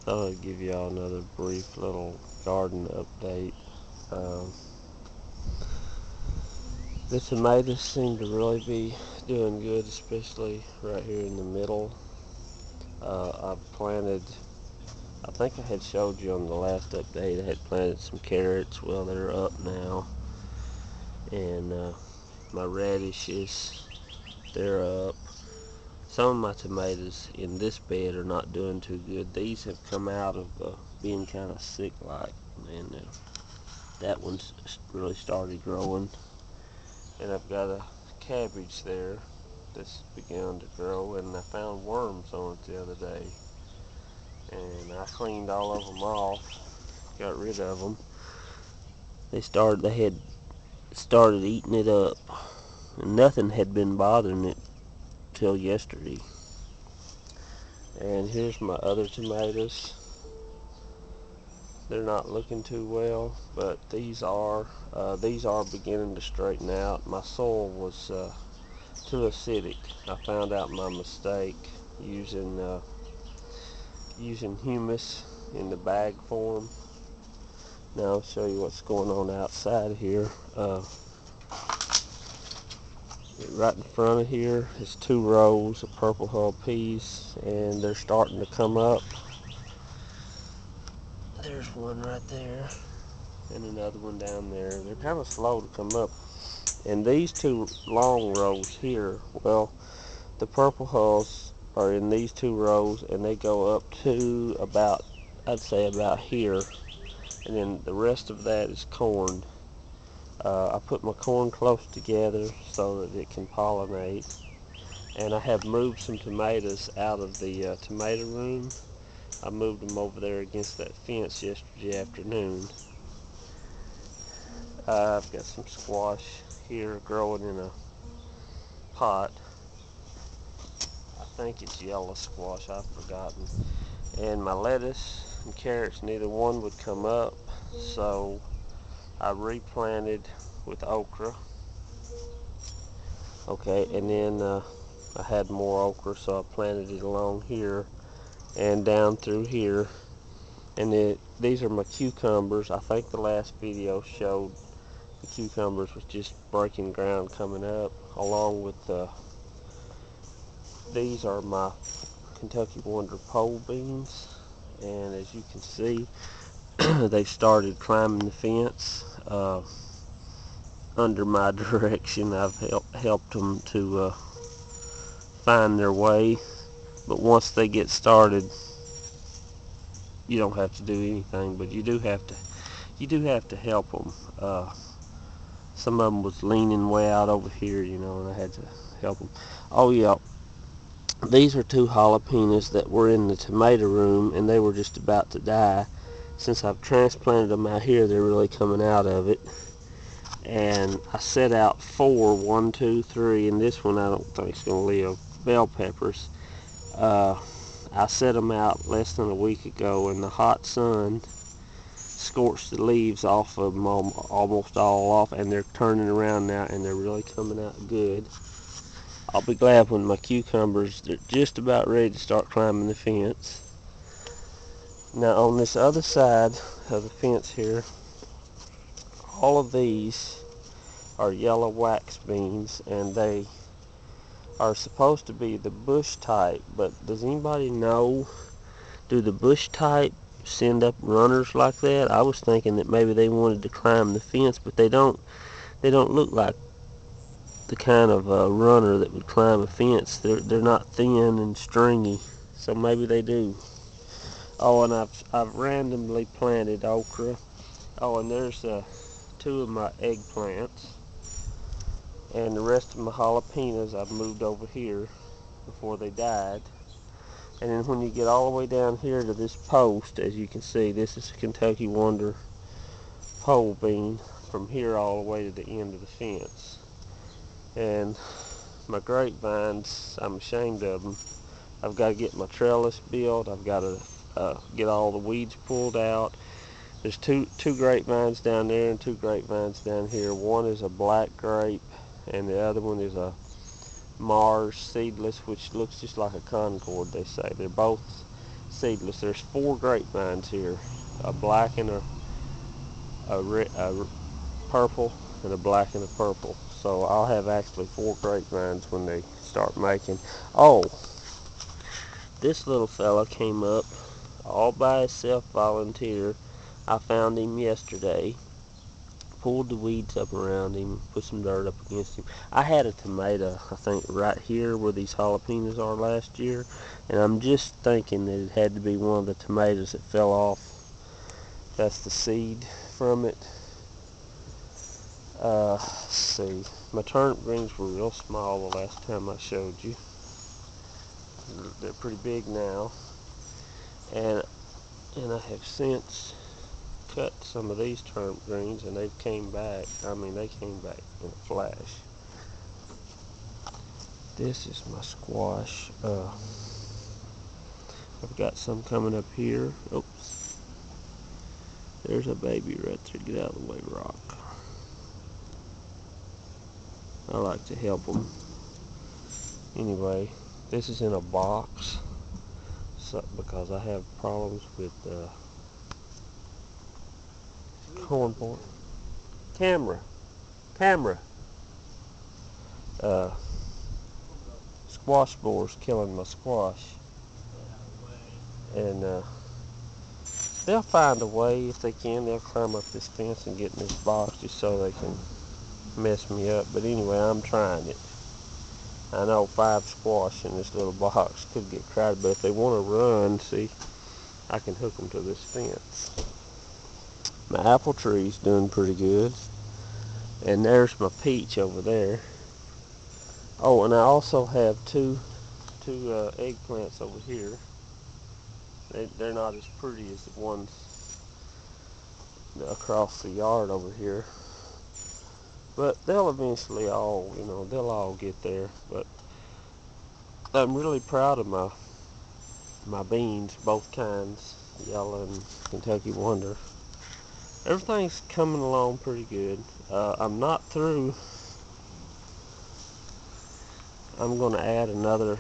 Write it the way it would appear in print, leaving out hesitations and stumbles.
Thought I'd give y'all another brief little garden update. Um, the tomatoes seem to really be doing good, especially right here in the middle. I've planted, I think I had showed you on the last update, I had planted some carrots. Well, they're up now. And my radishes, they're up. Some of my tomatoes in this bed are not doing too good. These have come out of being kind of sick-like, and that one's really started growing. And I've got a cabbage there that's begun to grow, and I found worms on it the other day. And I cleaned all of them off, got rid of them. They had started eating it up, and nothing had been bothering it till yesterday. And here's my other tomatoes. They're not looking too well, but these are beginning to straighten out. My soil was too acidic. I found out my mistake using humus in the bag form. Now I'll show you what's going on outside here. Right in front of here is 2 rows of purple hull peas, and they're starting to come up. There's one right there, and another one down there. They're kind of slow to come up. And these 2 long rows here, well, the purple hulls are in these 2 rows, and they go up to about, I'd say about here, and then the rest of that is corn. I put my corn close together so that it can pollinate, and I have moved some tomatoes out of the tomato room. I moved them over there against that fence yesterday afternoon. I've got some squash here growing in a pot. I think it's yellow squash, I've forgotten. And my lettuce and carrots, neither one would come up, so I replanted with okra. Okay, and then I had more okra, so I planted it along here and down through here. And these are my cucumbers. I think the last video showed the cucumbers was just breaking ground coming up, along with these are my Kentucky Wonder pole beans, and as you can see, they've started climbing the fence under my direction. I've helped them to find their way, but once they get started, you don't have to do anything, but you do have to help them. Some of them was leaning way out over here, and I had to help them. Oh yeah, these are 2 jalapenos that were in the tomato room, and they were just about to die. Since I've transplanted them out here, they're really coming out of it. And I set out 4, 1, 2, 3, and this one I don't think is going to live, bell peppers. I set them out less than a week ago, and the hot sun scorched the leaves off of them almost all off, and they're turning around now, and they're really coming out good. I'll be glad when my cucumbers, they're just about ready to start climbing the fence. Now on this other side of the fence here, all of these are yellow wax beans, and they are supposed to be the bush type, but does anybody know, do the bush type send up runners like that? I was thinking that maybe they wanted to climb the fence, but they don't look like the kind of runner that would climb a fence. They're not thin and stringy, so maybe they do. Oh, and I've randomly planted okra. Oh, and there's 2 of my eggplants, and the rest of my jalapenos I've moved over here before they died. And then when you get all the way down here to this post, as you can see, this is a Kentucky Wonder pole bean from here all the way to the end of the fence. And my grapevines, I'm ashamed of them. I've got to get my trellis built. I've got to get all the weeds pulled out. There's two grapevines down there and 2 grapevines down here. One is a black grape, and the other one is a Mars seedless, which looks just like a Concord, they say. They're both seedless. There's 4 grapevines here, a black and a purple and a black and a purple. So I'll have actually 4 grapevines when they start making. Oh, this little fella came up all by himself, volunteer. I found him yesterday, pulled the weeds up around him, put some dirt up against him. I had a tomato, I think, right here where these jalapenos are last year, and I'm just thinking that it had to be one of the tomatoes that fell off. That's the seed from it. Let's see. My turnip greens were real small the last time I showed you. They're pretty big now. And I have since cut some of these turnip greens and they've came back. I mean, they came back in a flash. This is my squash. I've got some coming up here. Oops. There's a baby right there. Get out of the way, Rock. I like to help them. Anyway, this is in a box because I have problems with corn board. Camera. Squash borers killing my squash. And they'll find a way if they can. They'll climb up this fence and get in this box just so they can mess me up. But anyway, I'm trying it. I know 5 squash in this little box could get crowded, but if they want to run, see, I can hook them to this fence. My apple tree's doing pretty good. And there's my peach over there. Oh, and I also have two eggplants over here. They're not as pretty as the ones across the yard over here. But they'll eventually all, they'll all get there. But I'm really proud of my beans, both kinds, yellow and Kentucky Wonder. Everything's coming along pretty good. I'm not through. I'm going to add another